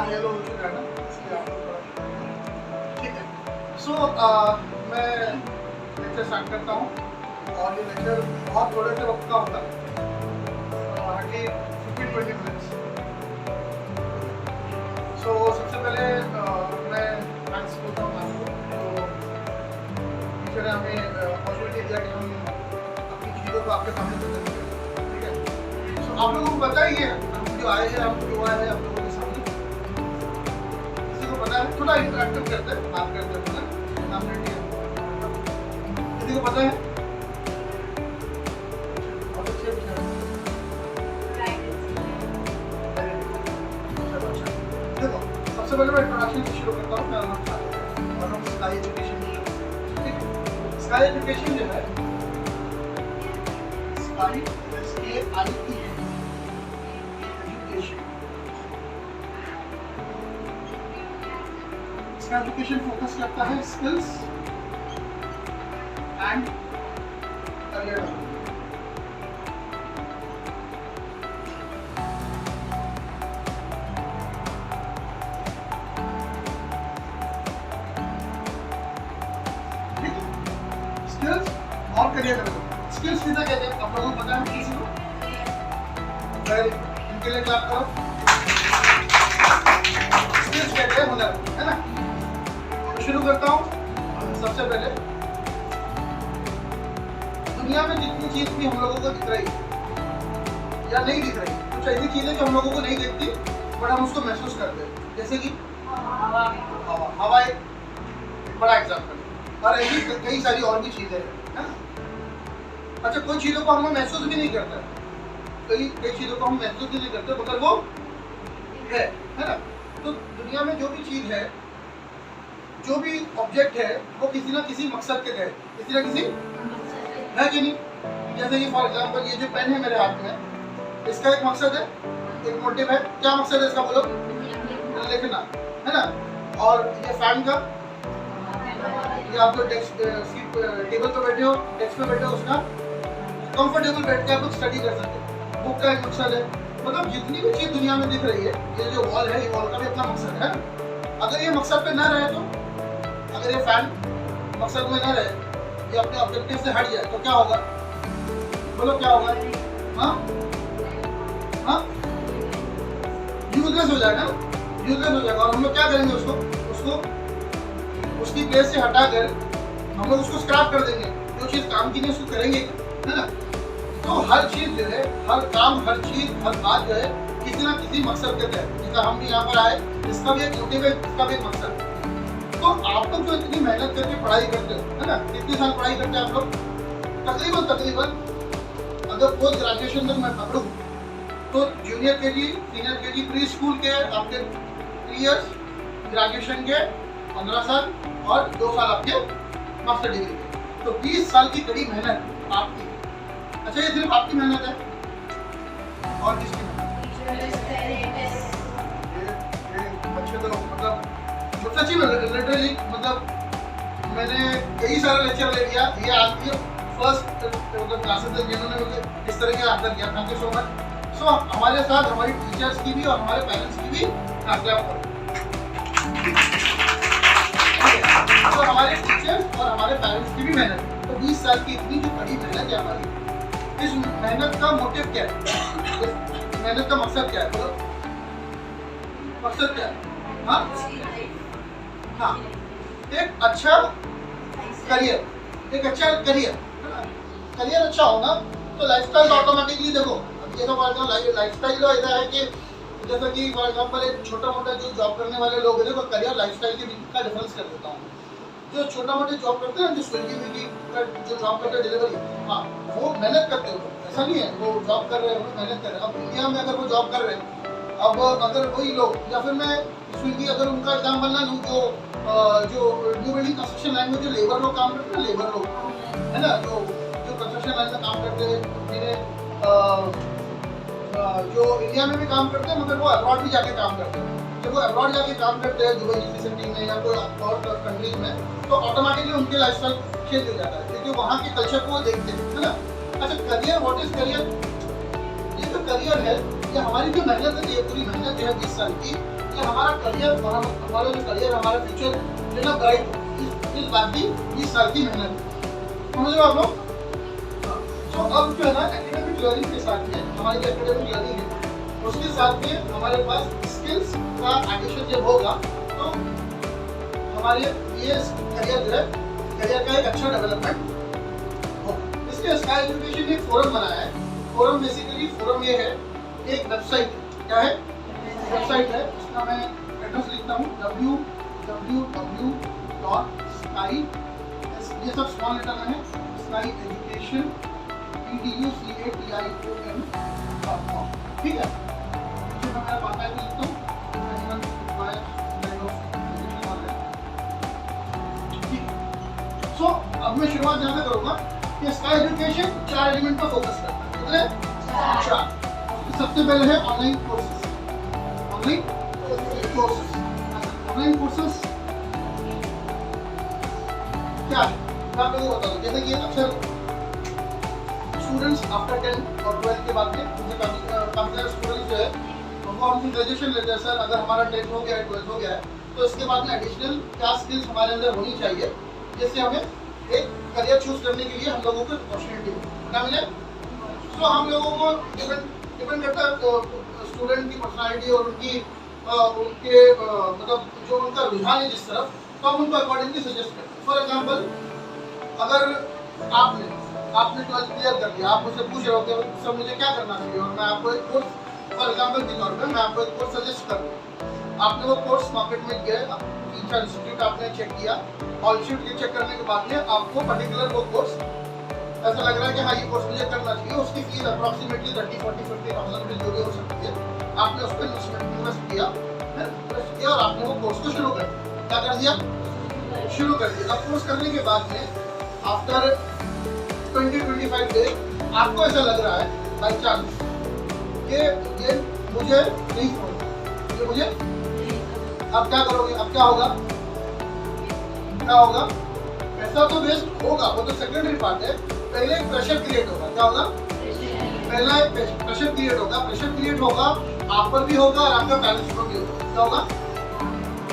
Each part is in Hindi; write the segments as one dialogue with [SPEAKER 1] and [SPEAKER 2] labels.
[SPEAKER 1] येलो हो चुका है ना, इसलिए आपको थोड़ा ठीक है। सो मैं लेक्चर स्टार्ट करता हूँ और ये लेक्चर बहुत थोड़े से वक्त का होता है, हार्डली 15-20 मिनट्स। सो सबसे पहले मैं थैंक्स बोलता हूँ आपको, तो टीचर ने हमें अपॉर्चुनिटी दिया कि हम अपनी चीज़ों को आपके सामने प्रेजेंट करें, ठीक है। सो आप लोगों को पता ही है हम जो आए हैं, हम क्यों आए हैं आप लोगों के सामने, किसी को पता है? थोड़ा इंटरेक्टिव करते हैं, बात करते हैं, नाम रेडी है, किसी को पता है? बहुत अच्छे विचार। देखो सबसे पहले मैं इंट्रोडक्शन से शुरू करता हूँ, मेरा नाम साहिल है और हम स्काई एजुकेशन में, ठीक है। स्काई एजुकेशन जो है, स्काई SKIE एजुकेशन, इसका एजुकेशन फोकस करता है skills and career development. Skills और करियर डेवलपमेंट। स्किल्स कितना कहते हैं आप लोगों को पता है किसी को? वेरी गुड, इनके लिए क्लैप करो। स्किल्स कहते हैं हुनर, है ना। तो शुरू करता हूँ। सबसे पहले दुनिया में जितनी चीज भी हम लोगों को दिख रही है या नहीं दिख रही, कुछ ऐसी चीजें जो हम लोगों को नहीं दिखती बट हम उसको महसूस करते हैं, जैसे कि हवा एक बड़ा एग्जाम्पल है, और ऐसी कई सारी और भी चीजें हैं, है ना। अच्छा, कोई चीजों को हम महसूस भी नहीं करते, कई चीजों को हम महसूस भी नहीं करते मगर वो है ना। तो दुनिया में जो भी चीज है, जो भी ऑब्जेक्ट है, वो किसी ना किसी मकसद के तहत, किसी ना किसी है कि नहीं। जैसे कि फॉर एग्जांपल ये जो पेन है मेरे हाथ में, इसका एक मकसद है, एक मोटिव है। क्या मकसद है इसका बोलो? लिखना, है ना। और ये फैन का, ये आप लोग टेबल पे बैठे हो, डेस्क पे बैठे हो, उसका कंफर्टेबल बैठ के आप लोग स्टडी कर सकते हो। बुक का एक मकसद है। मतलब जितनी भी चीज दुनिया में दिख रही है, ये जो वॉल है, ये वॉल का भी अपना मकसद है। अगर ये मकसद पे ना रहे, तो अगर ये फैन मकसद में ना रहे, ये अपने ऑब्जेक्टिव से हट जाए, तो क्या होगा? बोलो क्या होगा? हाँ हाँ, यूजलेस हो जाएगा ना, यूजलेस हो जाएगा। और हम लोग क्या करेंगे? उसको उसकी प्लेस से हटाकर हम लोग उसको स्क्रैप कर देंगे। जो चीज काम की नहीं उसको करेंगे, है ना। तो हर चीज जो है, हर काम, हर चीज, हर बात जो है, किसी ना किसी मकसद के तहत। जैसा हम भी यहाँ पर आए, इसका भी एक मोटिव है, इसका भी एक मकसद है। तो आप लोग जो इतनी मेहनत करके पढ़ाई करते हो, है ना, कितने साल पढ़ाई करते हैं आप लोग? तकरीबन अगर पोस्ट ग्रेजुएशन तक मैं पकड़ूँ तो junior KG, senior KG, pre school के आपके 3 इयर्स, ग्रेजुएशन के 15 साल और 2 साल आपके मास्टर डिग्री के। तो 20 साल की कड़ी मेहनत आपकी। अच्छा, ये सिर्फ आपकी मेहनत है और किसकी मेहनत? अच्छे तो मतलब सच्ची में लिटरली, मतलब मैंने कई सारे लेक्चर ले लिया, ये आज की फर्स्ट मतलब क्लासेस है जिन्होंने मुझे इस तरह के आंसर किया। Thank you so much. So हमारे साथ हमारी टीचर्स की भी और हमारे पेरेंट्स की भी क्लैप करो। तो हमारे टीचर्स और हमारे पेरेंट्स की भी मेहनत, तो 20 साल की इतनी जो बड़ी मेहनत है हमारी, इस मेहनत का मोटिव क्या है? इस मेहनत का मकसद क्या है? बोलो मकसद क्या है? हाँ, एक अच्छा करियर, एक अच्छा करियर, है ना। करियर अच्छा होगा तो लाइफस्टाइल ऑटोमेटिकली, देखो अब ये तो लाइफस्टाइल तो ऐसा है कि जैसा कि फॉर एग्जांपल एक छोटा मोटा जो जॉब करने वाले लोग हैं, देखो करियर लाइफस्टाइल के बीच का डिफरेंस कर देता हूँ। जो छोटा मोटे जॉब करते हैं, जो स्विगी जो जॉब करते हैं, डिलीवरी, हाँ, वो मेहनत करते हो, ऐसा नहीं है वो जॉब कर रहे हैं, वो मेहनत कर रहे हैं। अब इंडिया में अगर वो जॉब कर रहे हैं, अब अगर वही लोग, या फिर मैं स्विगी अगर उनका एग्जाम्पल ना लूँ, जो न्यू बिल्डिंग कंस्ट्रक्शन लाइन में जो लेबर लोग काम करते हैं, लेबर लोग, है ना, जो कंस्ट्रक्शन लाइन में काम करते हैं, जिन्हें जो इंडिया में भी काम करते हैं मगर वो अब्रॉड भी जाके काम करते हैं। जब वो अब्रॉड जाके काम करते हैं, दुबई जैसी सिटी में या कोई और कंट्रीज में, तो ऑटोमेटिकली उनके लाइफस्टाइल चेंज हो जाता है, क्योंकि वहाँ के कल्चर को वो देखते हैं, है ना। अच्छा, करियर, व्हाट इज करियर? ये जो करियर है, ये हमारी जो मेहनत है, ये पूरी मेहनत जो है 20 साल की, कि हमारा करियर, हमारा जो करियर, हमारा फ्यूचर जो ना ब्राइट हो, इस बात की 20 साल की मेहनत समझ लो आप लोग। तो अब जो है ना एकेडमिक लर्निंग के साथ में हमारी जो एकेडमिक लर्निंग है उसके साथ में हमारे पास स्किल्स का एडिशन जब होगा तो हमारे ये करियर जो है, करियर का एक अच्छा डेवलपमेंट होगा। इसलिए स्काई एजुकेशन ने एक फोरम बनाया है। फोरम बेसिकली फोरम ये है, एक वेबसाइट है। क्या है? वेबसाइट है। उसका मैं एड्रेस लिखता हूँ www.sky, ये सब स्मॉल लेटर में है, स्काई एजुकेशन education.com, ठीक है। तो मैं मेरा पासवर्ड भी लिखता हूँ, सो अब मैं शुरुआत जहाँ से करूँगा कि स्काई एजुकेशन 4 एलिमेंट पर फोकस करता है। कितने? 4। सबसे पहले है ऑनलाइन कोर्सेज। ऑनलाइन कोर्सेज क्या है मैं आप लोगों को बता दूं। जैसे कि अक्सर स्टूडेंट्स आफ्टर 10 और 12 के बाद में मुझे काफ़ी सारे स्टूडेंट्स जो है वो हमसे ग्रेजुएशन लेते हैं, सर अगर हमारा 10 हो गया है, 12 हो गया है, तो इसके बाद में एडिशनल क्या स्किल्स हमारे अंदर होनी चाहिए जिससे हमें एक करियर चूज करने के लिए हम लोगों को अपॉर्चुनिटी ना मिले। तो हम लोगों को डिपेंड करता है स्टूडेंट की पर्सनालिटी और उनके मतलब जो उनका रुझान है जिस तरफ, तो हम उनको अकॉर्डिंगली सजेस्ट करते हैं। फॉर एग्जाम्पल अगर आपने 12th क्लियर कर दिया, आप मुझसे पूछ रहे हो कि सर मुझे क्या करना चाहिए, और मैं आपको एक कोर्स फॉर एग्जाम्पल के तौर पर मैं आपको एक कोर्स सजेस्ट कर दूँ। आपने वो कोर्स मार्केट में गए, 3-4 इंस्टीट्यूट आपने चेक किया, और इंस्टीट्यूट चेक करने के बाद में आपको पर्टिकुलर वो कोर्स ऐसा लग रहा है कि हाँ ये कोर्स मुझे करना चाहिए, उसकी फीस अप्रॉक्सीमेटली 30-40-50,000 रुपये जो भी हो सकती है। आपने उस पर इन्वेस्ट किया और आपने वो कोर्स को शुरू कर दिया। क्या कर दिया? शुरू कर दिया। अब कोर्स करने के बाद में आफ्टर 20-25 डेज आपको ऐसा लग रहा है बाई चांस कि ये मुझे नहीं छोड़ना, ये मुझे, अब क्या करोगे? अब क्या होगा? ऐसा तो बेस्ट होगा, वो तो सेकेंडरी पार्ट है। पहले एक प्रेशर क्रिएट होगा। क्या होगा? पहला एक प्रेशर क्रिएट होगा। प्रेशर क्रिएट होगा, आप पर भी होगा और आपके पेरेंट्स पर भी होगा। क्या होगा?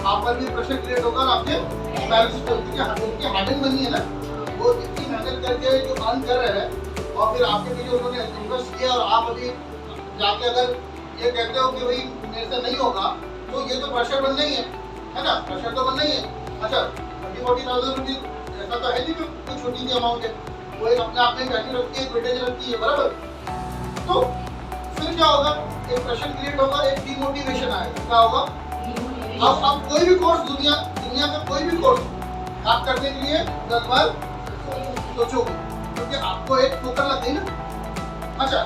[SPEAKER 1] आप पर भी प्रेशर क्रिएट होगा और आपके पेरेंट्स पर, क्योंकि उनकी हार्डन बनी है ना, वो इतनी मेहनत करके जो अर्न कर रहे हैं और फिर आपके पीछे उन्होंने इन्वेस्ट किया, और आप अभी जाके अगर ये कहते हो कि भाई मेरे से नहीं होगा, तो ये तो प्रेशर बनना ही है ना? प्रेशर तो बनना ही है। अच्छा 30-40,000 रुपये ऐसा तो है नहीं कि कोई छोटी सी अमाउंट है, वो एक अपने आप में वैल्यू रखती है, वेटेज रखती है, बराबर। तो फिर क्या होगा? एक प्रेशर क्रिएट होगा, एक डिमोटिवेशन आएगा। क्या होगा? अब कोई भी कोर्स दुनिया का कोई भी कोर्स आप करने के लिए 10 बार सोचोगे, क्योंकि आपको एक ठोकर लग गई ना। अच्छा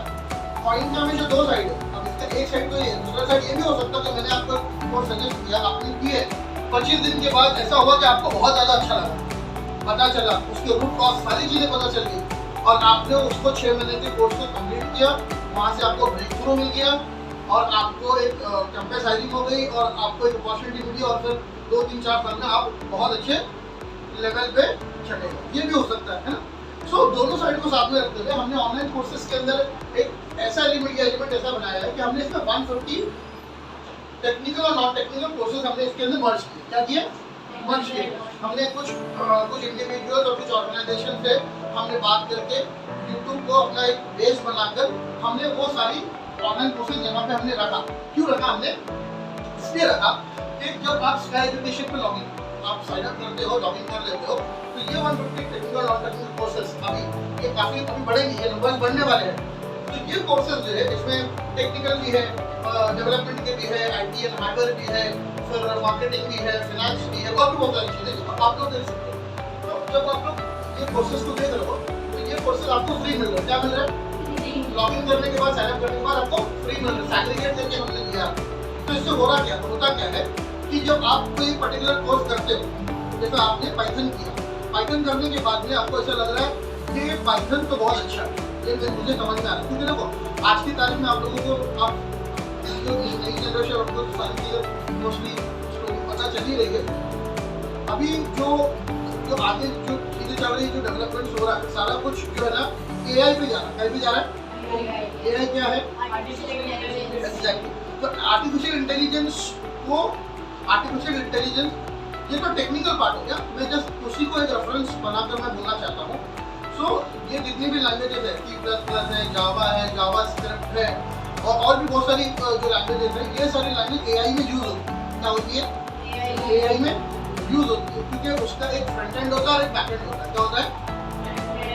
[SPEAKER 1] पॉइंट का हमेशा 2 साइड है। अब इसका एक साइड तो ये, दूसरा साइड ये भी हो सकता है कि मैंने आपको कोर्स सजेस्ट किया, आपने किए, 25 दिन के बाद ऐसा हुआ कि आपको बहुत ज़्यादा अच्छा लगा, पता चला उसके रूट कॉज सारी चीज़ें पता चल गई, और आपने उसको 6 महीने के कोर्स को कंप्लीट किया, वहाँ से आपको ब्रेक थ्रू मिल गया और आपको एक कैंपस हायरिंग हो गई और आपको एक अपॉर्चुनिटी मिली, और फिर 2-3-4 साल में आप बहुत अच्छे लेवल पे चले गए। ये भी हो सकता है ना? सो दोनों साइड को साथ में रखते हुए हमने ऑनलाइन कोर्सेज के अंदर एक ऐसा एलिमेंट ऐसा बनाया है कि हमने इसमें 150 टेक्निकल और नॉन टेक्निकल कोर्सेज हमने इसके अंदर मर्ज किए। क्या किए? मर्ज किए। हमने कुछ इंडिविजुअल और कुछ ऑर्गेनाइजेशन से हमने बात करके यूट्यूब को अपना एक बेस बनाकर हमने वो सारी ऑनलाइन कोर्सेज यहाँ पे हमने रखा। क्यों रखा हमने? इसलिए रखा कि जब आप स्काई एजुकेशन पे लॉगिन, आप साइन अप करते हो, लॉगिन कर लेते हो, तो ये 150 टेक्निकल नॉन टेक्निकल कोर्सेज अभी ये काफ़ी बढ़ेंगे, ये नंबर बढ़ने वाले हैं। तो ये कोर्सेज जो है इसमें टेक्निकल भी है, डेवलपमेंट के भी है, IT एंड हार्डवेयर भी है, फिर मार्केटिंग भी है, फाइनेंस भी है, और भी बहुत सारी चीज़ें आप लोग देख सकते हो। तो जब आप लोग ये कोर्सेज को देख रहे हो तो ये कोर्सेज आपको फ्री मिल रहा है। क्या मिल रहा है? लॉगिन करने के बाद, साइन अप करने के बाद आपको फ्री मिल रहा है, सैग्रीगेट करके हमने दिया। तो इससे हो रहा क्या? होता क्या है कि जब आप कोई पर्टिकुलर कोर्स करते हो, जैसे आपने पाइथन किया, पाइथन करने के बाद में आपको ऐसा लग रहा है कि पाइथन तो बहुत अच्छा है, ये मुझे समझ में आ रहा है। क्योंकि देखो आज की तारीख में आप लोगों को आप जो नई जनरेशन आपको सारी चीज़ें मोस्टली पता चल ही रही है। अभी जो आगे जो चीज़ें चल रही है, जो डेवलपमेंट हो रहा है, सारा कुछ जो है ना AI पे जा रहा है। कहीं भी जा रहा है? AI क्या है? एग्जैक्टली। तो आर्टिफिशियल इंटेलिजेंस वो आर्टिफिशियल इंटेलिजेंस, ये तो टेक्निकल पार्ट हो गया, मैं जस्ट उसी को एक रेफरेंस बनाकर मैं बोलना चाहता हूँ। सो ये जितनी भी लैंग्वेजेस है, C++ है, जावा है, जावा स्क्रिप्ट है, और भी बहुत सारी जो लैंग्वेजेस है, ये सारी लैंग्वेज AI में यूज होती है। क्या होती है? AI में यूज होती है, क्योंकि उसका एक फ्रंट एंड होता है और एक बैक एंड होता है। क्या होता है?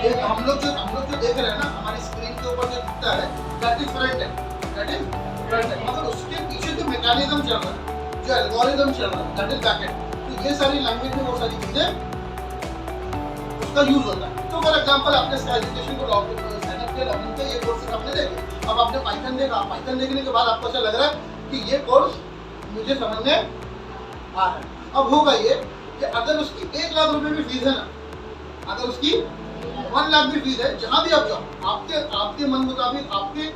[SPEAKER 1] ये हम लोग जो देख रहे हैं ना हमारी स्क्रीन के ऊपर जो दिखता है, that is front end, that is front end. मगर उसके पीछे जो मैकेनिज्म चल रहा है, जो एल्गोरिथम चल रहा है, दैट इज बैक एंड। तो ये सारी लैंग्वेज में वो सारी चीजें उसका यूज होता है। तो फॉर एग्जांपल आपने इसका एजुकेशन को साइन अप किया, लॉगिन किया, ये कोर्स आपने देखे, अब आपने पाइथन देखा, पाइथन देखने के बाद आपको ऐसा लग रहा है कि ये कोर्स मुझे समझ में आ रहा है। अब होगा ये कि अगर उसकी 1 लाख रुपए भी फीस है ना, अगर उसकी 1 लाख भी फीस है, जहाँ भी आप जाओ, आपके मन मुताबिक, आपके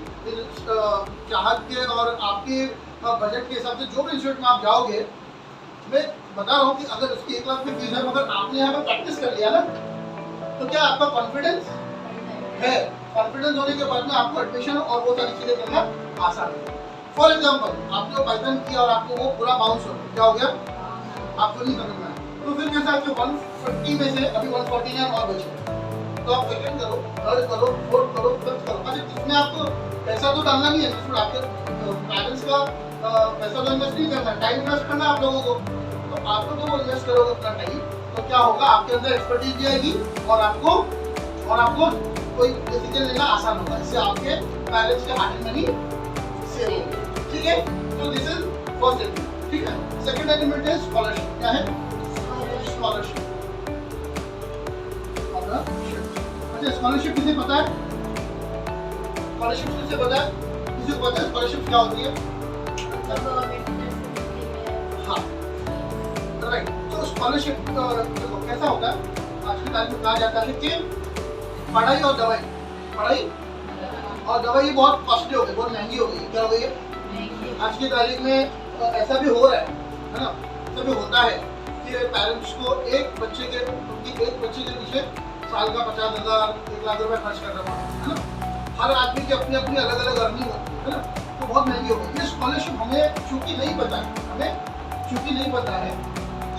[SPEAKER 1] चाहत के और आपके बजट के हिसाब से जो भी इंस्टीट्यूट में आप जाओगे, मैं बता रहा हूँ कि अगर उसकी 1 लाख भी फीस है, मगर आपने यहाँ पर प्रैक्टिस कर लिया ना, तो क्या आपका कॉन्फिडेंस है? कॉन्फिडेंस होने के बाद में आपको एडमिशन और वो सारी चीजें करना आसान है। फॉर एग्जाम्पल आपने पाइथन किया और आपको वो पूरा बाउंस हो गया, क्या हो गया? आपको नहीं समझ में आया, तो फिर कैसे आपके 150 में से अभी 149 और बचे, तो आप सेकंड करो, थर्ड करो, फोर्थ करो, फिफ्थ करो। अच्छा, इसमें आपको पैसा तो डालना नहीं है, इसमें आपके पेरेंट्स का पैसा तो इन्वेस्ट नहीं करना, टाइम इन्वेस्ट करना आप लोगों को। तो आपको तो वो इन्वेस्ट करोगे अपना टाइम, तो क्या होगा? आपके अंदर एक्सपर्टीज भी आएगी और आपको कोई डिसीजन लेना आसान होगा। इससे आपके पेरेंट्स के हाथ में नहीं सेव होगी। ठीक है, तो दिस इज फर्स्ट एलिमेंट। ठीक है, सेकंड एलिमेंट है स्कॉलरशिप। क्या है? स्कॉलरशिप। अच्छा, स्कॉलरशिप किसे पता है? स्कॉलरशिप किसे पता है? किसे पता है स्कॉलरशिप क्या होती है? हाँ, राइट। तो स्कॉलरशिप कैसा होता है? आज के टाइम में कहा जाता है कि पढ़ाई और दवाई बहुत कॉस्टली हो गई, बहुत महंगी हो गई। क्या हो गई है? आज की तारीख में ऐसा भी हो रहा है ना, ऐसा भी होता है कि पेरेंट्स को एक बच्चे के पीछे साल का 50,000 1 लाख रुपए खर्च करना पड़ता है ना। हर आदमी की अपनी अपनी अलग अलग अर्निंग होती है ना, तो बहुत महंगी हो गई। ये स्कॉलरशिप हमें चूंकि नहीं पता है,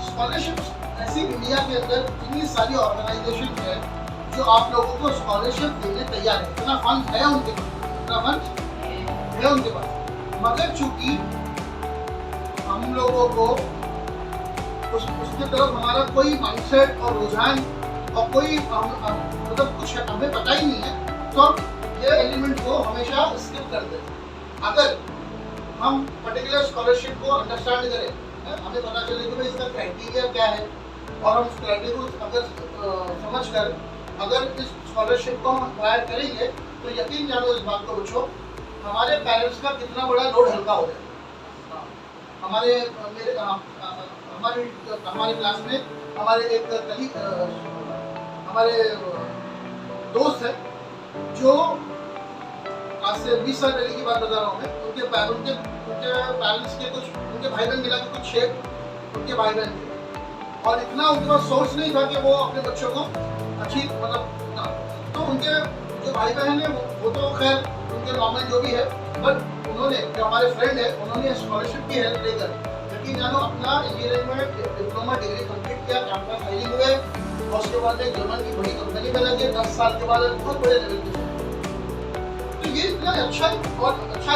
[SPEAKER 1] स्कॉलरशिप ऐसी इंडिया के अंदर इतनी सारी ऑर्गेनाइजेशन है जो आप लोगों को स्कॉलरशिप देने तैयार है, इतना फंड है उनके पास, मगर चूंकि हम लोगों को उसके तरफ हमारा कोई माइंडसेट और रुझान और कोई मतलब कुछ हमें पता ही नहीं है, तो हम ये एलिमेंट को हमेशा स्किप कर देते हैं। अगर हम पर्टिकुलर स्कॉलरशिप को अंडरस्टैंड करें, हमें पता चले कि भाई इसका क्राइटेरिया क्या है, और हम उस क्राइटेरिया को अगर समझ कर अगर इस स्कॉलरशिप को हम अक्वायर करेंगे, तो यकीन जानो इस बात को बच्चों, हमारे पेरेंट्स का कितना बड़ा लोड हल्का हो जाए। हमारे क्लास में हमारे एक कलीग, हमारे दोस्त है जो आज से 20 साल पहले की बात बता रहा हूँ मैं, उनके पेरेंट्स के कुछ, उनके भाई बहन मिला के कुछ 6 उनके भाई बहन थे, और इतना उनके पास सोर्स नहीं था कि वो अपने बच्चों को अच्छी मतलब ना, तो उनके जो भाई बहन है वो तो खैर उनके नॉर्मल जो भी है, बट उन्होंने, जो हमारे फ्रेंड है, उन्होंने स्कॉलरशिप की हेल्प लेकर यकीन जानो अपना इंजीनियरिंग में डिप्लोमा डिग्री कंप्लीट किया, कैंपस फाइलिंग हुए, और उसके बाद में जर्मन की बड़ी कंपनी में लगे, 10 साल के बाद बहुत बड़े लेवल पे। तो ये इतना अच्छा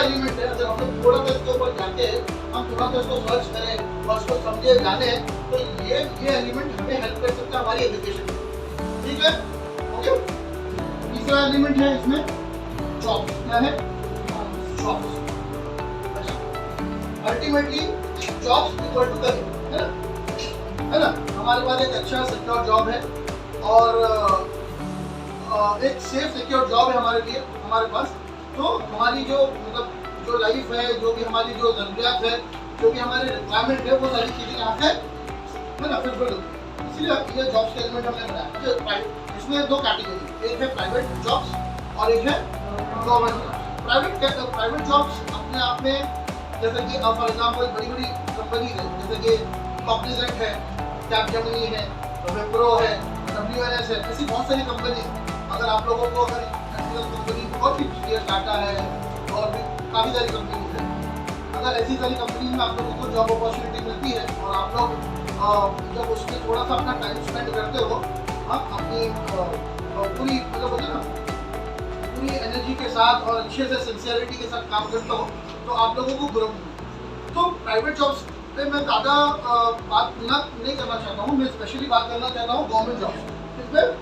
[SPEAKER 1] एलिमेंट है। अगर हम लोग थोड़ा सा इसके ऊपर जाके हम थोड़ा सा इसको सर्च करें और उसको समझे जाने, तो ये एलिमेंट हमें हेल्प कर सकता है हमारी एजुकेशन में। ठीक है, ओके। तीसरा एलिमेंट है इसमें जॉब्स। क्या है? जॉब्स। अच्छा, ultimately jobs equal to career, है ना। हमारे पास एक अच्छा सिक्योर जॉब है और एक सेफ सिक्योर जॉब है हमारे पास, तो हमारी जो मतलब जो लाइफ है, जो भी हमारी जो ज़रूरियात है, जो भी हमारे रिक्वायरमेंट है, वो सारी चीज़ें यहाँ से है ना फिर इसीलिए ये जॉब्स के एलिमेंट हमने बनाया। इसमें 2 कैटेगरी, एक है प्राइवेट जॉब्स और एक है गवर्नमेंट जॉब्स। प्राइवेट जॉब्स अपने आप में, जैसे कि फॉर एग्जाम्पल बड़ी कंपनीज है, जैसे कि कॉग्निजेंट है, कैपजेमिनी है, विप्रो है, WNS है, ऐसी बहुत सारी कंपनी। अगर आप लोगों को अगर कंपनी और भी टाटा है और भी काफ़ी सारी कंपनीज है, अगर ऐसी सारी कंपनी में आप लोगों को जॉब अपॉर्चुनिटी मिलती है और आप लोग जब उसमें थोड़ा सा अपना टाइम स्पेंड करते हो, अपनी पूरी मतलब होता है ना, पूरी एनर्जी के साथ और अच्छे से सिंसियरिटी के साथ काम करते हो, तो आप लोगों को ग्रो मिलती। तो प्राइवेट जॉब्स पे मैं ज़्यादा बात नहीं करना चाहता हूँ, मैं स्पेशली बात करना चाहता हूँ गवर्नमेंट जॉब्स। इस पर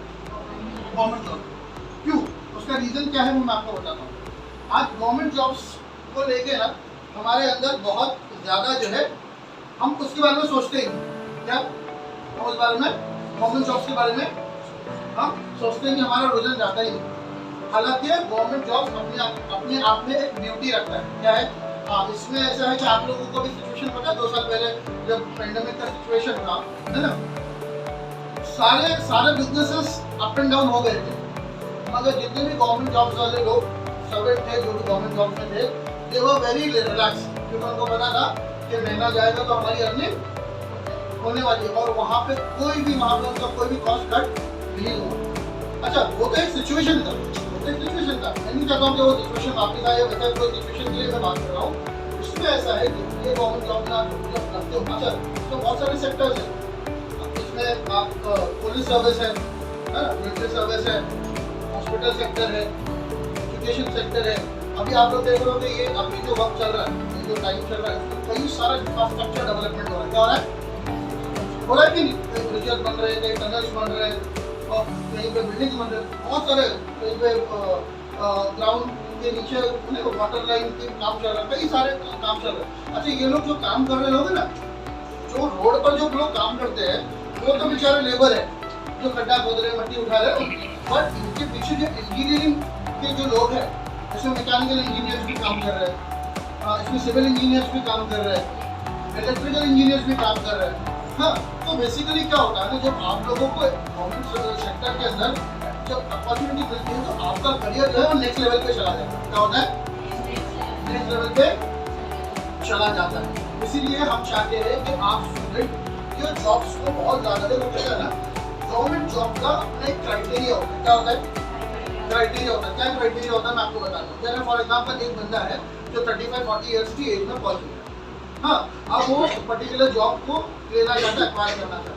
[SPEAKER 1] गवर्नमेंट जॉब क्यों, उसका रीज़न क्या है वो मैं आपको बताता हूँ। आज गवर्नमेंट जॉब्स को लेके ना हमारे अंदर बहुत ज़्यादा जो है, हम उसके बारे में सोचते ही नहीं। क्या हम उस बारे में, गवर्नमेंट जॉब्स के बारे में हम सोचते नहीं, हमारा रुझान जाता ही नहीं। हालांकि गवर्नमेंट जॉब्स अपने आप में एक ड्यूटी रखता है। क्या है, इसमें ऐसा है कि आप लोगों को भी सिचुएशन पता है, 2 साल पहले जब पेंडेमिक का सिचुएशन था, है ना, सारे बिजनेसेस अप एंड डाउन हो गए थे, मगर जितने भी गवर्नमेंट जॉब्स वाले लोग सर्वेंट थे, जो भी गवर्नमेंट जॉब्स में थे, दे वर वेरी रिलैक्स, क्योंकि उनको पता था कि महीना जाएगा तो हमारी अर्निंग होने वाली है, और वहाँ पे उनका कोई भी कॉस्ट कट नहीं हुआ। अच्छा, वो तो एक सिचुएशन था, मैं नहीं चाहता हूँ कि वो सिचुएशन वापस आए, वैसे कोई सिचुएशन के लिए मैं बात कर रहा हूँ। इसमें ऐसा है कि ये गवर्नमेंट जॉब में आप जब लगते हो, अच्छा तो बहुत सारे सेक्टर्स हैं, इसमें आप पुलिस सर्विस है, मिलिट्री सर्विस है, हॉस्पिटल सेक्टर है, एजुकेशन सेक्टर है। अभी आप लोग देख रहे हो कि ये अभी जो वक्त चल रहा है, ये जो टाइम चल रहा है, इसमें कई सारा इंफ्रास्ट्रक्चर डेवलपमेंट हो रहा है। क्या हो रहा है कि नहीं, कई ब्रिजेस बन रहे हैं, कई टनल्स बन रहे हैं, और कहीं पे बिल्डिंग बन रहे हैं, बहुत सारे, कहीं पे ग्राउंड के नीचे वाटर लाइन के काम चल रहा है, कई सारे काम चल रहे हैं। अच्छा, ये लोग जो काम कर रहे लोग हैं ना, जो रोड पर जो लोग काम करते हैं, वो तो बेचारे लेबर है, जो खड्डा खोद रहे हैं, मट्टी उठा रहे हैं, बट इनके पीछे जो इंजीनियरिंग के जो लोग हैं, जैसे मैकेनिकल इंजीनियर्स भी काम कर रहे हैं, इसमें सिविल इंजीनियर्स भी काम कर रहे हैं, इलेक्ट्रिकल इंजीनियर्स भी काम कर रहे हैं। हाँ, तो बेसिकली क्या होता है ना, जब आप लोगों को गवर्नमेंट सेक्टर के अंदर जब अपॉर्चुनिटी मिलती है, तो आपका करियर जो है वो नेक्स्ट लेवल पे चला जाता है। क्या होता है, नेक्स्ट लेवल पे चला जाता है। इसीलिए हम चाहते हैं कि आप स्टूडेंट जो जॉब्स को बहुत ज़्यादा देखो ना, गवर्नमेंट जॉब का अपना एक क्राइटेरिया होता है। क्या होता है, क्राइटेरिया होता है। क्या क्राइटेरिया होता है मैं आपको बताता हूँ। जैसे फॉर एग्जाम्पल एक बंदा है जो 35-40 ईयर्स की एज में पहुँच गया, हाँ, अब वो पर्टिकुलर जॉब को लेना चाहता है, एक्वायर करना चाहता है,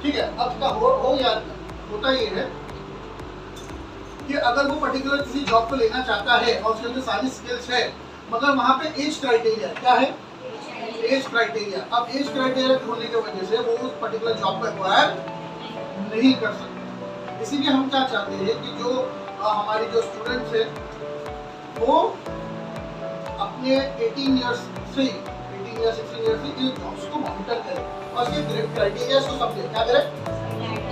[SPEAKER 1] ठीक है। अब क्या होता ये है कि अगर वो पर्टिकुलर किसी जॉब को लेना चाहता है और उसके अंदर सारी स्किल्स है, मगर वहाँ पे एज क्राइटेरिया क्या है, एज क्राइटेरिया। अब एज क्राइटेरिया होने की वजह से वो उस पर्टिकुलर जॉब को एक्वायर नहीं कर सकते। इसीलिए हम क्या चाहते हैं कि जो हमारी जो स्टूडेंट्स है वो अपने 18 ईयर्स से 16 ईयर्स से जॉब्स को मॉनिटर करें और इसके क्राइटेरियाज को समझे। क्या करें,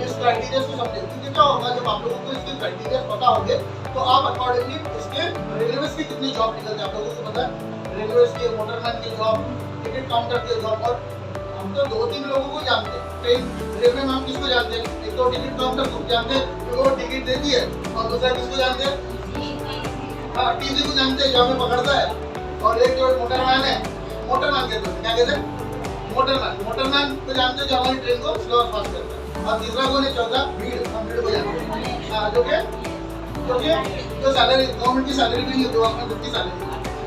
[SPEAKER 1] इस क्राइटेरियाज को समझे, क्योंकि क्या होगा जब आप लोगों को इसके क्राइटेरियाज पता होंगे तो आप अकॉर्डिंगली इसके रेलवेज की कितनी जॉब निकलते हैं आप लोगों को पता है, रेलवेज के, मोटरमैन की जॉब, टिकट काउंटर की जॉब। और हम तो 2-3 लोगों को जानते हैं, रेलवे में हम किसको जानते हैं, एक तो टिकट काउंटर को जानते हैं क्योंकि वो टिकट देती है, और दूसरा किसको जानते हैं, हाँ, टीसी को जानते हैं, जहाँ पे पकड़ता है। और एक जो मोटरमैन है, मोटरमैन कहते हैं, क्या कहते हैं, मोटरमैन को जानते हैं जो हमारी ट्रेन को स्लो और फास्ट करता है। और तीसरा कौन है, चौथा भीड़, हम भीड़ को जानते हैं, जो सैलरी गवर्नमेंट की सैलरी भी नहीं होती, अपने खुद की सैलरी,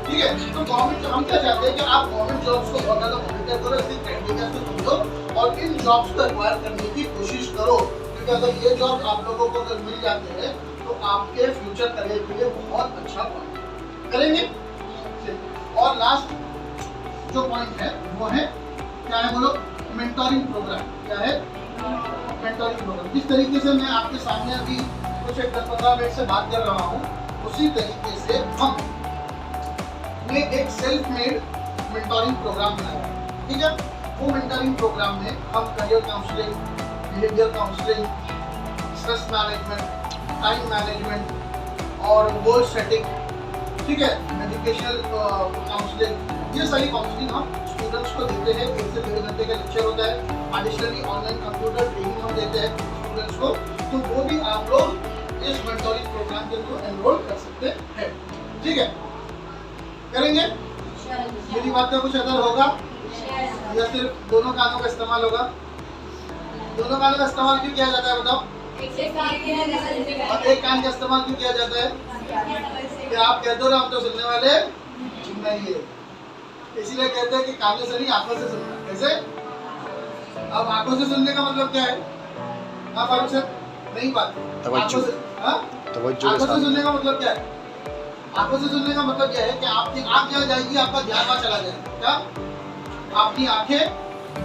[SPEAKER 1] ठीक है। तो गवर्नमेंट हम क्या चाहते हैं कि आप गवर्नमेंट जॉब्स को बहुत ज़्यादा मॉनिटर करो, इसके क्राइटेरिया को समझो और इन जॉब्स को एक्वायर करने की कोशिश करो, क्योंकि अगर ये जॉब आप लोगों को अगर मिल जाते हैं तो आपके फ्यूचर करियर के लिए बहुत अच्छा पॉइंट करेंगे। और लास्ट जो पॉइंट है वो है क्या है, बोलो, मेंटोरिंग प्रोग्राम। क्या है, मेंटोरिंग प्रोग्राम। जिस तरीके से मैं आपके सामने अभी कुछ 10-15 मिनट से बात कर रहा हूँ, उसी तरीके से हमने एक सेल्फ मेड मेंटोरिंग प्रोग्राम बनाया, ठीक है। वो मेंटोरिंग प्रोग्राम में हम career counselling, behaviour counselling, stress management, time management और गोल सेटिंग, ठीक है, एजुकेशनल काउंसलिंग, ये सारी काउंसलिंग हम स्टूडेंट्स को देते हैं। 1 से 1.5 घंटे का लेक्चर होता है। एडिशनली ऑनलाइन कंप्यूटर ट्रेनिंग हम देते हैं स्टूडेंट्स को, तो वो भी आप लोग इस मेंटोरिंग प्रोग्राम के थ्रू एनरोल कर सकते हैं, ठीक है। करेंगे, मेरी बात का कुछ असर होगा या सिर्फ दोनों कानों का इस्तेमाल होगा? दोनों कानों का इस्तेमाल क्यों किया जाता है बताओ? और एक कान का इस्तेमाल क्यों किया जाता है? कि आप कहते हो ना हम तो सुनने वाले नहीं है, इसीलिए कहते हैं कि कानों से नहीं आंखों से सुनना। कैसे? अब आंखों से सुनने का मतलब क्या है? हाँ फारूक सर, नहीं बात आंखों से, हाँ आंखों से सुनने का मतलब क्या है? आंखों से सुनने का मतलब क्या है कि आपकी आंख जहाँ जाएगी आपका ध्यान वहाँ चला जाएगा। क्या? आपकी आंखें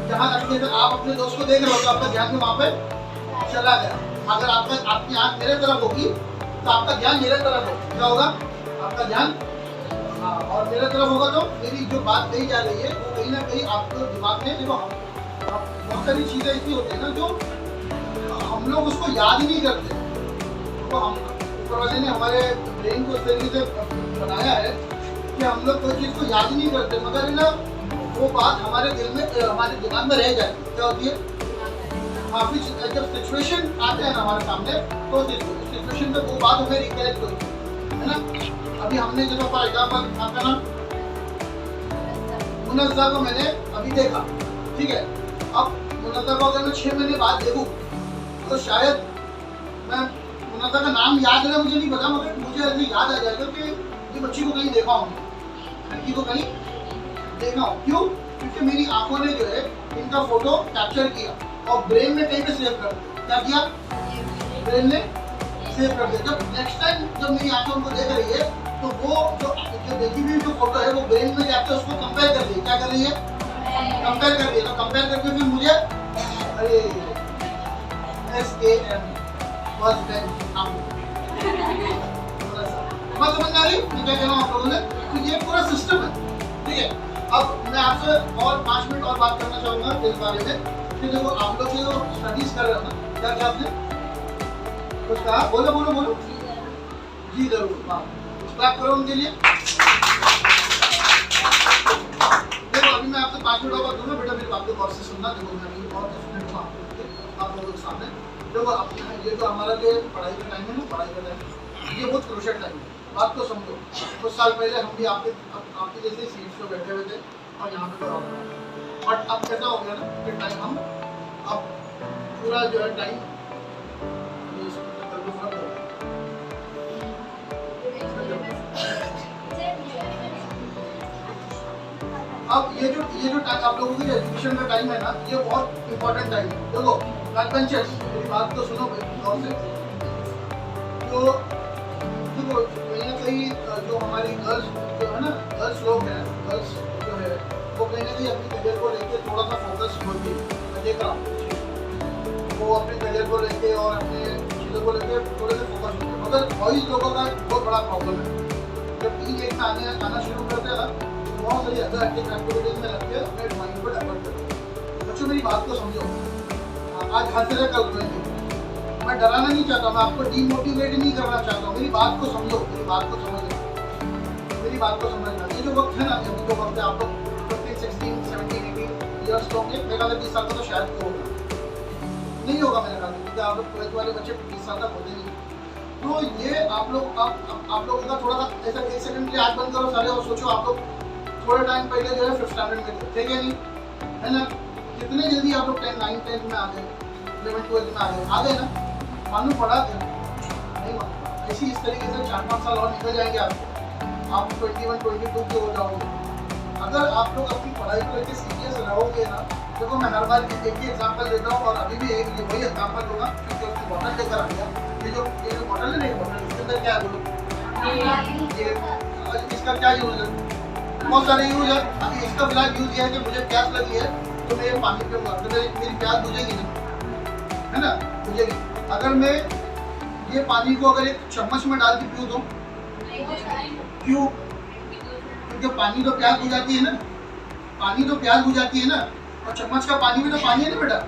[SPEAKER 1] जहाँ रखते थे, आप अपने दोस्त को देख रहे हो तो आपका ध्यान वहाँ पे चला गया। अगर आपकी आंख मेरे तरफ होगी तो आपका ध्यान मेरे तरफ होगा। क्या होगा? आपका ध्यान, हाँ, और मेरे तरफ होगा तो मेरी जो बात कही जा रही है वो कहीं ना कहीं आपको दिमाग में, देखो बहुत सारी चीजें ऐसी होती है ना जो हम लोग उसको याद ही नहीं करते। तो हम ऊपर वाले ने हमारे ब्रेन को इस तरीके से बनाया है कि हम लोग कोई चीज़ को याद ही नहीं करते, मगर ना वो बात हमारे दिल में, हमारे दिमाग में रह जाती है। क्या होती है? हाँ, फिर जब सिचुएशन आते हैं ना हमारे सामने तो सिचुएशन में वो बात हमें रिकलेक्ट होती है ना। अभी हमने जो फॉर एग्जाम्पल आपका नाम मुनज़्ज़ा को मैंने अभी देखा, ठीक है। अब मुनज़्ज़ा को अगर मैं 6 महीने बाद देखूँ तो शायद मैं मुनज़्ज़ा का नाम याद है, मुझे नहीं पता, मगर मुझे ऐसे याद आ जाएगा कि ये बच्ची को कहीं देखा हूँ, लड़की को कहीं देखा हूँ। क्यों? क्योंकि मेरी आंखों ने जो है इनका फोटो कैप्चर किया और ब्रेन में कहीं पे सेव कर दिया। क्या किया? ब्रेन ने सेव कर दिया। जब नेक्स्ट टाइम जब मेरी आंखें उनको देख रही है तो वो जो देखी हुई जो फोटो है वो ब्रेन में जाके उसको कंपेयर कर रही है। क्या कर रही है? कंपेयर कर रही है। तो कंपेयर करके फिर मुझे अरे SAM was then बात समझ आ रही है क्या कहना आप लोगों ने? तो ये पूरा सिस्टम है, ठीक है। अब मैं आपसे और 5 मिनट और बात करना चाहूँगा इस बारे में कि देखो आप लोग जो स्टडीज कर रहे हो ना, क्या क्या आपने कुछ कहा? बोलो बोलो बोलो। जी जरूर, हाँ क्लैप करो उनके लिए। देखो अभी मैं आपसे 5 मिनट और बात दूंगा, बेटा मेरी बात को गौर से सुनना। देखो मैं अभी और 10 मिनट आप लोगों के सामने देखो ये जो हमारा जो पढ़ाई का टाइम है ना, पढ़ाई का टाइम ये बहुत क्रूशियल टाइम है। बात को समझो, कुछ साल पहले हम भी आपके जैसे सीट्स पे बैठे हुए थे और यहाँ पे पढ़ा हुआ, बट अब कैसा हो गया ना कि टाइम हम अब पूरा जो है टाइम अब ये जो टाइम आप लोगों की एजुकेशन का टाइम है ना, ये बहुत इंपॉर्टेंट टाइम है। देखो बैक बेंचर्स, मेरी बात तो सुनो गौर से। तो देखो कहीं ना कहीं जो हमारी गर्ल्स जो है ना, गर्ल्स लोग हैं, गर्ल्स जो है वो कहीं ना कहीं अपने करियर को लेके थोड़ा सा फोकस होती है। मैं देख रहा हूँ वो अपने करियर को लेके और अपने चीज़ों को लेके थोड़े से फोकस होते हैं, मगर बॉयज़ लोगों का बहुत बड़ा प्रॉब्लम है। जब टीन एज में आना शुरू करते हैं ना, बहुत सारी अदर एक्टिविटीज में लगते हैं, अपने माइंड को डाइवर्ट करते हैं। बच्चों मेरी बात को समझो, आज हंस रहे कल रोएंगे। मैं डराना नहीं चाहता, मैं आपको डीमोटिवेट नहीं करना चाहता हूँ। मेरी बात को समझो, मेरी बात को समझना, मेरी बात को समझना। ये जो वक्त है ना, अभी जो वक्त है, आप लोग 15, 16, 17, 18 ईयर्स होंगे, मेरे ख्याल 20 साल का तो शायद तो होगा, नहीं होगा मेरे ख्याल, क्योंकि आप लोग 12th वाले बच्चे 20 साल तक होते नहीं। तो ये आप लोगों का थोड़ा सा ऐसा 1 सेकंड के लिए आँख बंद करो सारे और सोचो, आप लोग थोड़े टाइम पहले जो है 5th स्टैंडर्ड में थे, ठीक है नहीं है ना? कितने जल्दी आप लोग 10, 9, 10 में आ गए, 11, 12 में आ गए ना? मालूम पड़ा क्या? नहीं मालूम। ऐसी इस तरीके से 4-5 साल और निकल जाएंगे आप 21, 22 के हो जाओगे। अगर आप लोग अपनी पढ़ाई को लेकर सीरियस रहोगे ना, देखो मैं हर बार एक ही एग्जाम्पल देता हूँ और अभी भी एक वही एग्जाम्पल दूंगा, क्योंकि उसकी बॉटल लेकर आ गया। ये जो बॉटल है ना, बॉटल इसके अंदर क्या है बोलो? ये इसका क्या यूज है? बहुत सारे यूज है। अभी इसका फिलहाल यूज ये है कि मुझे प्यास लगी है तो मैं ये पानी पीऊँगा, तो मेरी प्यास बुझेगी नहीं, है ना? बुझेगी। अगर मैं ये पानी को अगर एक चम्मच में डाल के पीऊँ तो क्यों? क्योंकि पानी तो प्यास बुझाती है ना, पानी तो प्यास बुझाती है ना, और चम्मच का पानी भी तो पानी है ना बेटा।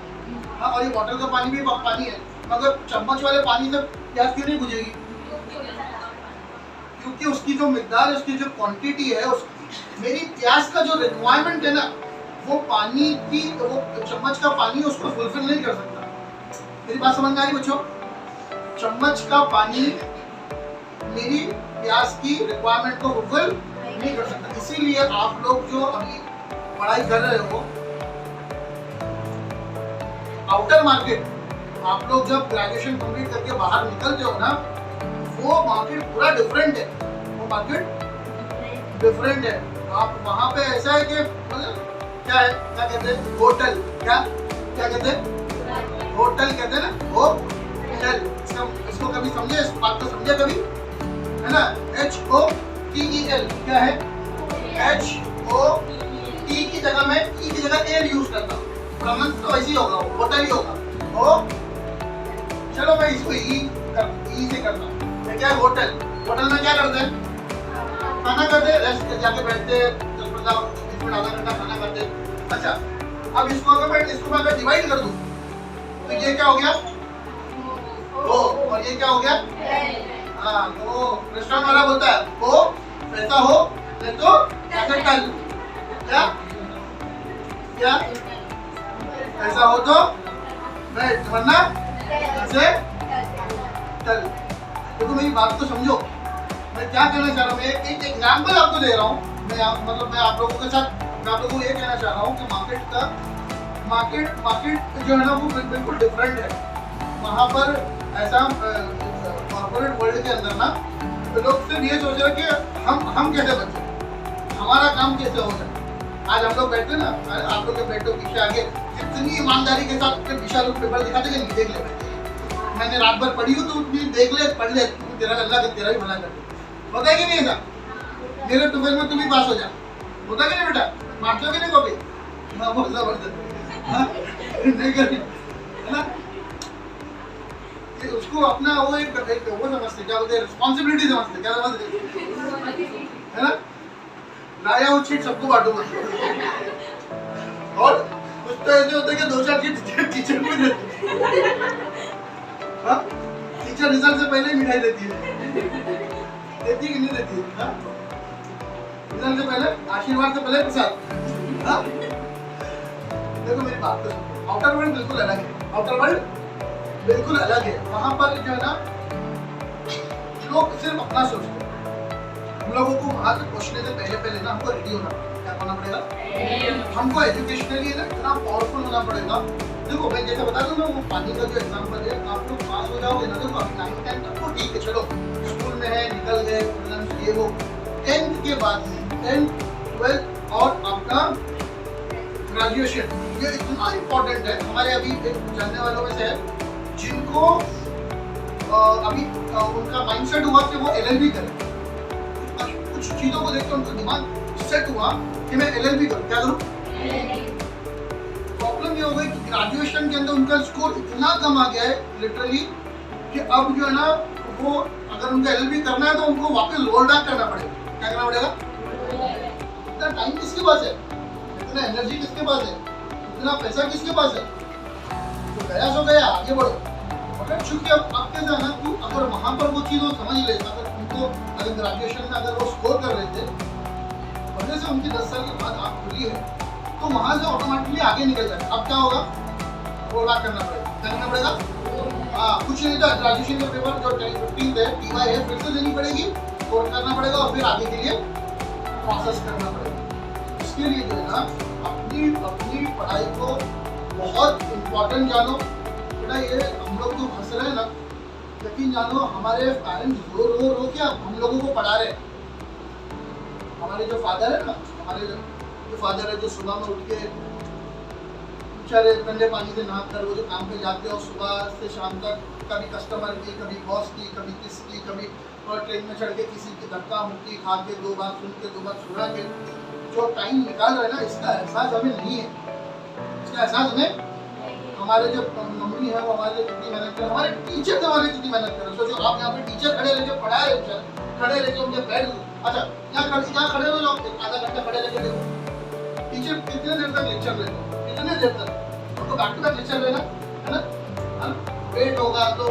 [SPEAKER 1] हाँ, और ये बॉटल का पानी भी पानी है, मगर चम्मच वाले पानी से प्यास क्यों नहीं बुझेगी? क्योंकि उसकी जो मिकदार है, उसकी जो क्वांटिटी है, मेरी प्यास का जो रिक्वायरमेंट है ना, वो पानी की, वो चम्मच का पानी उसको फुलफिल नहीं कर सकता। मेरी बात समझ में आ रही बच्चों? चम्मच का पानी मेरी प्यास की रिक्वायरमेंट को फुलफिल नहीं कर सकता। इसीलिए आप लोग जो अभी पढ़ाई कर रहे हो, आउटर मार्केट, आप लोग जब ग्रेजुएशन कंप्लीट करके बाहर निकलते हो ना, वो मार्केट पूरा डिफरेंट है। वो मार्केट डिफरेंट है। आप वहाँ पे ऐसा है कि मतलब क्या है, क्या कहते हैं, होटल, क्या क्या कहते हैं, होटल कहते हैं ना, होटल। इसको कभी समझे, इस बात को समझे कभी, है ना। HOTEL क्या है, HOT की जगह में E की जगह एल यूज करता हूँ, प्रमंस तो ऐसे ही होगा, होटल ही होगा। ओ चलो मैं इसको ई से करता हूँ। क्या है होटल, होटल में क्या करते हैं, खाना करते हैं, रेस्ट जाके बैठते हैं, 10-15 मिनट आधा घंटा खाना करते हैं। अच्छा, अब इसको मैं अगर डिवाइड कर दूं तो ये क्या हो गया, ओ, और ये क्या हो गया, हाँ। तो रेस्टोरेंट वाला बोलता है ओ पैसा हो नहीं तो ऐसे टल, क्या क्या ऐसा हो तो बैठ, वरना ऐसे टल। देखो मेरी बात तो समझो, मैं क्या कहना चाह रहा हूँ, मैं एक एग्जाम्पल आपको दे रहा हूँ। मैं आप लोगों के साथ, मैं आप लोगों को ये कहना चाह रहा हूँ कि मार्केट जो है ना वो बिल्कुल डिफरेंट है। वहाँ पर ऐसा कॉर्पोरेट वर्ल्ड के अंदर ना लोग सिर्फ ये सोच रहे हैं कि हम कैसे बचे, हमारा काम कैसे हो जाए। आज हम लोग बैठे ना, आप लोग के बैठो पीछे आगे, कितनी ईमानदारी के साथ पीछा लोग पेपर दिखाते कि नहीं, देख ले बैठे, मैंने रात भर पढ़ी हूँ तो देख ले, पढ़ ले, तेरा अल्लाह तेरा ही भला कर दे। होता है कि नहीं ऐसा, मेरे टुवेल में तुम भी पास हो जा, होता कि नहीं बेटा, मारते हो कि नहीं कॉपी, हाँ बहुत जबरदस्त, नहीं करनी है ना। उसको अपना वो एक वो समझते, क्या बोलते हैं, रिस्पॉन्सिबिलिटी समझते, क्या समझते है ना। लाया वो चीट सबको बांटूंगा, और कुछ तो ऐसे होते कि 2-4 चीट टीचर को देती है, हाँ टीचर रिजल्ट से पहले ही मिठाई देती है, देती है कि नहीं देती है, हाँ रिजल्ट से पहले, आशीर्वाद से पहले प्रसाद, हाँ। देखो मेरी बात तो, आउटर वर्ल्ड बिल्कुल अलग है, आउटर वर्ल्ड बिल्कुल अलग है। वहाँ पर जो है ना लोग सिर्फ अपना सोचते हैं। हम लोगों को वहाँ से पहुँचने से पहले ना हमको रेडी होना, क्या होना पड़ेगा, हमको एजुकेशनली ना इतना पावरफुल होना पड़ेगा। देखो मैं जैसे बता दूँ ना, वो पानी का जो एग्जाम्पल है, आप लोग पास हो जाओगे ना, देखो अभी 9th-10th तक तो ठीक है, चलो स्कूल में है, निकल गए, ये वो 10th के बाद 10th 12th और आपका ग्रेजुएशन, ये इतना इम्पोर्टेंट है। हमारे अभी एक जानने वालों में से है जिनको अभी उनका माइंडसेट हुआ कि वो LLB करें, कुछ चीजों को देखकर उनका दिमाग सेट हुआ कि मैं LLB करूं, क्या करूं। प्रॉब्लम ये हो गई कि ग्रेजुएशन के अंदर उनका स्कोर इतना कम आ गया है लिटरली कि अब जो है ना वो अगर उनका LLB करना है तो उनको वापस रोल बैक करना पड़ेगा। क्या करना पड़ेगा, इतना टाइम किसके पास है, इतना एनर्जी किसके पास है, इतना पैसा किसके पास है, तो गया सो गया, आगे बढ़ो। अगर चूंकि अब आपके जाना तू अगर वहाँ पर वो चीज़ वो समझ ले, अगर उनको अगर ग्रेजुएशन में अगर वो स्कोर कर लेते, वजह से उनकी 10 साल के बाद आँख खुली है, तो वहाँ से ऑटोमेटिकली आगे निकल जाए। अब क्या होगा, रोल बैक करना पड़ेगा, क्या करना पड़ेगा, हाँ कुछ नहीं था, ग्रेजुएशन का पेपर जो 10-15 है TY है, फिर से देनी पड़ेगी, स्कोर करना पड़ेगा और फिर आगे के लिए प्रोसेस करना पड़ेगा। इसके लिए जो है ना अपनी पढ़ाई को बहुत इम्पोर्टेंट जानो बेटा। ये हम लोग जो हंस रहे हैं ना, यकीन जानो हमारे पेरेंट्स रो रो रो के हम लोगों को पढ़ा रहे हैं। हमारे जो फादर है ना, हमारे जो फादर है जो सुबह में उठ के बेचारे ठंडे पानी से नहा कर वो जो काम पे जाते हैं और सुबह से शाम तक कभी कस्टमर की, कभी बॉस की, कभी किसकी, कभी और ट्रेन में चढ़ के किसी की धक्का मुक्की खा के 2 बार सुन के 2 बार सुना के जो टाइम निकाल रहे हैं ना, इसका एहसास हमें नहीं है, इसका एहसास हमें हमारे जो मम्मी है वो हमारे लिए कितनी मेहनत कर, हमारे टीचर हमारे कितनी मेहनत कर। सोचो आप यहाँ पे टीचर खड़े रह के पढ़ा रहे हैं, खड़े रह के उनके बैठ, अच्छा यहाँ खड़े हो जाओ, आधा घंटा खड़े रह के देखो टीचर कितने देर तक लेक्चर ले, कितने देर तक आपको बैक टू बैक लेक्चर लेना है ना। वेट होगा तो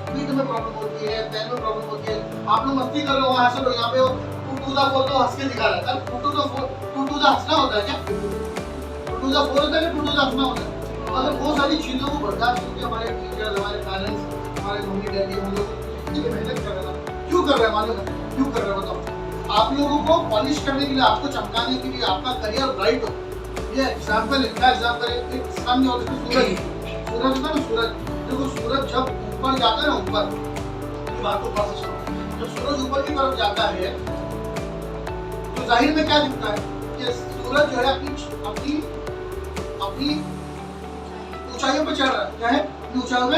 [SPEAKER 1] पीठ में प्रॉब्लम होती है, पैर में प्रॉब्लम होती है, आप लोग मस्ती कर रहे हो, हंस रहे हो, यहाँ पे 2 to the 4 तो हंस के दिखा रहा है। 2 to the 4 हंसना होता है क्या, 2 to the 4 होता है कि 2 to the हंसना होता है। अगर वो सारी चीज़ों को बर्दाश्त करके हमारे टीचर, हमारे पेरेंट्स, हमारे मम्मी डैडी हम लोग इतनी मेहनत कर रहे हैं, क्यों कर रहे हैं मालूम है, क्यों कर रहे हैं बताओ। आप लोगों को पॉलिश करने के लिए, आपको चमकाने के लिए, आपका करियर ब्राइट हो। ये एग्जाम्पल है, क्या एग्जाम्पल है, एक सन और सूरज, सूरज होता है ना, सूरज, देखो सूरज जब ऊपर जाता है ना, ऊपर बात को पास सुनो, जब सूरज ऊपर की तरफ जाता है तो तो जाहिर में क्या दिखता है कि सूरज जो है अपनी अपनी ऊंचाइयों पे चढ़ रहा है। क्या है? अपनी ऊंचाइयों पे।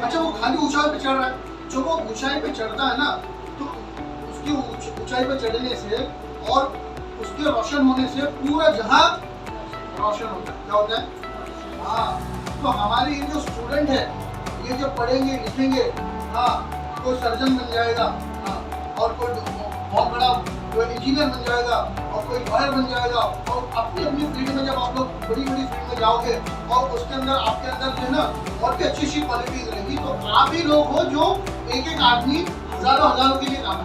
[SPEAKER 1] अच्छा, वो खाली ऊंचाई पे चढ़ रहा है। जो वो ऊंचाई पे चढ़ता है ना, तो उसकी ऊंचाई पे चढ़ने से और उसके रोशन होने से पूरा जहां रोशन होता है। क्या होता है? हाँ, तो हमारे ये जो स्टूडेंट है, ये जो पढ़ेंगे लिखेंगे, हाँ, कोई सर्जन बन जाएगा, हाँ, और कोई बहुत बड़ा कोई इंजीनियर बन जाएगा, और कोई लॉयर बन जाएगा, और अपनी अपनी फील्ड में जब आप लोग बड़ी बड़ी फील्ड में जाओगे और उसके अंदर आपके अंदर जो है ना और भी अच्छी अच्छी क्वालिटीज रहेगी, तो आप ही लोग हो जो एक एक आदमी हजारों के लिए काम है।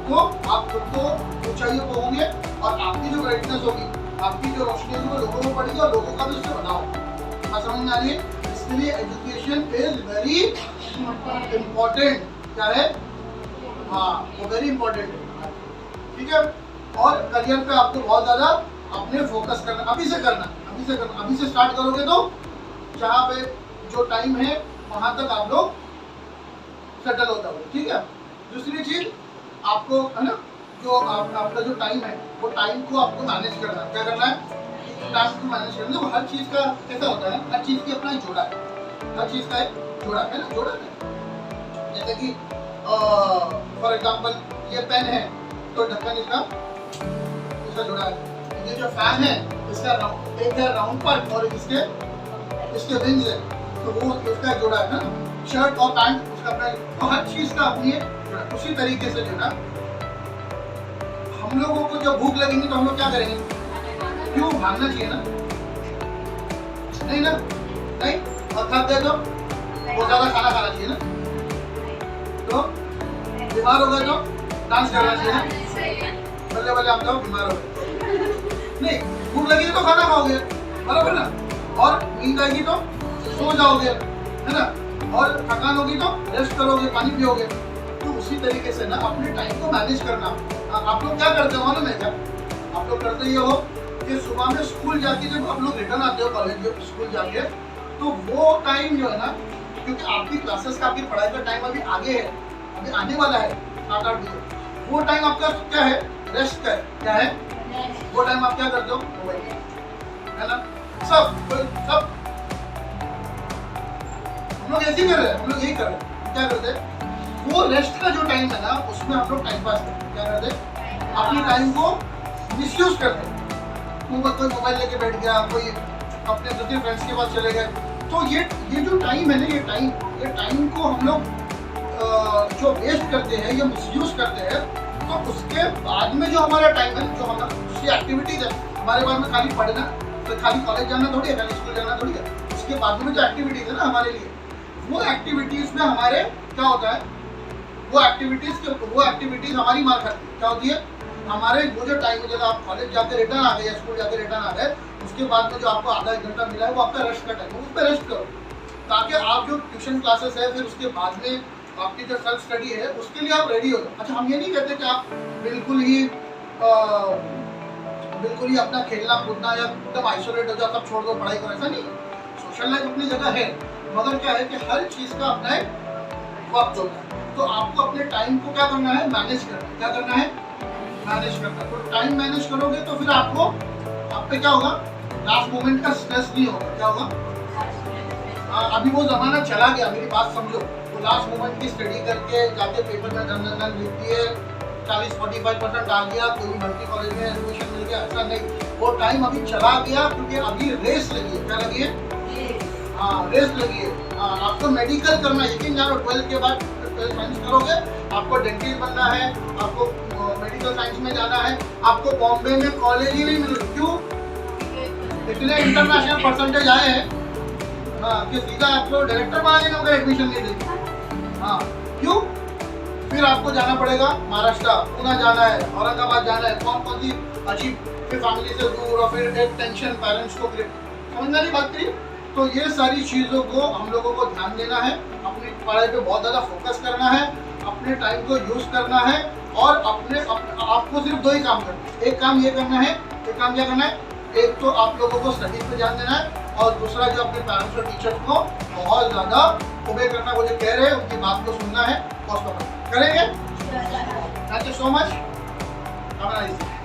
[SPEAKER 1] तो आप खुद को ऊंचाइयों को होंगे और आपकी जो ब्राइटनेस होगी, आपकी जो रोशनी होगी, वो लोगों को पड़ेगी और लोगों का भी उससे बनाओ। बात समझ में आ रही है? इसके लिए एजुकेशन इज वेरी इम्पोर्टेंट। क्या है? हाँ, वो वेरी इम्पोर्टेंट है। ठीक है, और करियर पे आपको बहुत ज्यादा अपने फोकस करना, अभी से करना, अभी से स्टार्ट करोगे तो जहाँ पे जो टाइम है वहां तक आप लोग सेटल हो जाओगे। ठीक है, दूसरी चीज आपको है ना, जो आपका जो टाइम है, वो टाइम को आपको मैनेज करना है। क्या करना है? टाइम को मैनेज करना। वो हर चीज का कैसा होता है, हर चीज की अपना एक जोड़ा है, हर चीज का एक जोड़ा है ना, जोड़ा है। जैसे कि फॉर एग्जाम्पल ये पेन है तो ढक्कन इसका जुड़ा है। ये जो फैन है इसका एक है राउंड पार्ट और इसके विंग्स है, तो वो इसका जुड़ा है ना। शर्ट और पैंट उसका अपना, तो हर चीज का अपनी जुड़ा। उसी तरीके से जो ना हम लोगों को जब भूख लगेगी तो हम लोग क्या करेंगे? क्यों? भागना चाहिए ना, नहीं ना? नहीं, और थक गए तो बहुत ज्यादा खाना खाना चाहिए ना, तो बीमार हो गए तो डांस करना चाहिए ना। बल्ले बल्ले आप लोग बीमार हो गए, नहीं, भूख लगी तो खाना खाओगे, बराबर ना, और नींद आएगी तो सो जाओगे, है ना, और थकान होगी तो रेस्ट करोगे, पानी पियोगे। तो उसी तरीके से ना अपने टाइम को मैनेज करना। आप लोग क्या करते हो मालूम है क्या? आप लोग करते ये हो कि सुबह में स्कूल जाके जब आप लोग रिटर्न आते हो कॉलेज स्कूल जाके, तो वो टाइम जो है ना, क्योंकि आपकी क्लासेस का, आपकी पढ़ाई का टाइम अभी आगे है, अभी आने वाला है 7-8 बजे, वो टाइम आपका क्या है? रेस्ट का है। क्या है? वो टाइम आप क्या करते हो? मोबाइल, है ना। सब हम लोग ऐसे ही कर रहे हैं, हम लोग यही कर रहे हैं। क्या करते हैं? वो रेस्ट का जो टाइम है ना, उसमें हम लोग टाइम पास करते हैं। क्या करते हैं? अपने टाइम को मिसयूज करते हैं। कोई मोबाइल लेके बैठ गया, कोई अपने दूसरे फ्रेंड्स के पास चले गए। तो ये जो टाइम है ना, ये टाइम को हम लोग जो वेस्ट करते हैं या मिसयूज करते हैं, तो उसके बाद में जो हमारा टाइम है, जो हमारा दूसरी एक्टिविटीज है हमारे बाद में, खाली पढ़ना, तो खाली कॉलेज जाना थोड़ी है, खाली स्कूल जाना थोड़ी है, उसके बाद में जो एक्टिविटीज है ना हमारे लिए, वो एक्टिविटीज में हमारे क्या होता है? वो एक्टिविटीज हमारी मार खाती है। क्या होती है? हमारे वो जो टाइम है, जब आप कॉलेज जाकर रिटर्न आ गए या स्कूल जाकर रिटर्न आ गए, उसके बाद में जो आपको आधा एक घंटा मिला है, वो आपका रेस्ट का टाइम है, उस पर रेस्ट करो, ताकि आप जो ट्यूशन क्लासेस है, फिर उसके बाद में आपकी जो सेल्फ स्टडी है, उसके लिए आप रेडी हो जाओ। अच्छा, हम ये नहीं कहते कि आप बिल्कुल ही अपना खेलना कूदना या एकदम आइसोलेट हो जाओ, सब छोड़ दो, पढ़ाई करो, ऐसा नहीं। सोशल लाइफ अपनी जगह है, मगर क्या है कि हर चीज का अपना एक वक्त होता है। तो आपको अपने टाइम को क्या करना है? मैनेज करना है। क्या करना है? मैनेज करना है। तो टाइम मैनेज करोगे तो फिर आप पे क्या होगा? लास्ट मोमेंट का स्ट्रेस नहीं होगा। क्या होगा? अभी वो जमाना चला गया, मेरी बात समझो। तो लास्ट मोमेंट की स्टडी करके जाके पेपर में धन लिख दिए, 40-45% आ गया, कोई भर्ती कॉलेज में एडमिशन मिल गया, ऐसा नहीं। वो टाइम अभी चला गया, क्योंकि अभी रेस लगी है। क्या लगी है? रेस लगी है। आपको मेडिकल करना है, यकीन जानो 12th के बाद साइंस करोगे, आपको डेंटिस्ट बनना है, आपको मेडिकल साइंस में जाना है, आपको बॉम्बे में कॉलेज ही नहीं मिल रही। क्यों? इतने इंटरनेशनल परसेंटेज आए हैं कि सीधा आपको डायरेक्टर बनाने में अगर एडमिशन नहीं देगी। क्यों? फिर आपको जाना पड़ेगा महाराष्ट्र, पुणे जाना है, औरंगाबाद जाना है, कौन सी अजीब, फिर फैमिली से दूर, और फिर एक टेंशन पेरेंट्स को, समझ में नहीं बात करी। तो ये सारी चीज़ों को हम लोगों को ध्यान देना है, अपनी पढ़ाई पे बहुत ज़्यादा फोकस करना है, अपने टाइम को यूज़ करना है, और आपको सिर्फ 2 ही काम करना है। एक काम ये करना है, एक काम क्या करना है? एक तो आप लोगों को स्टडीज पे ध्यान देना है, और दूसरा जो अपने पेरेंट्स और टीचर्स को बहुत ज़्यादा ओबे करना, वो जो कह रहे हैं उनकी बात को सुनना है, और उसको करेंगे। Thank you so much. Camera is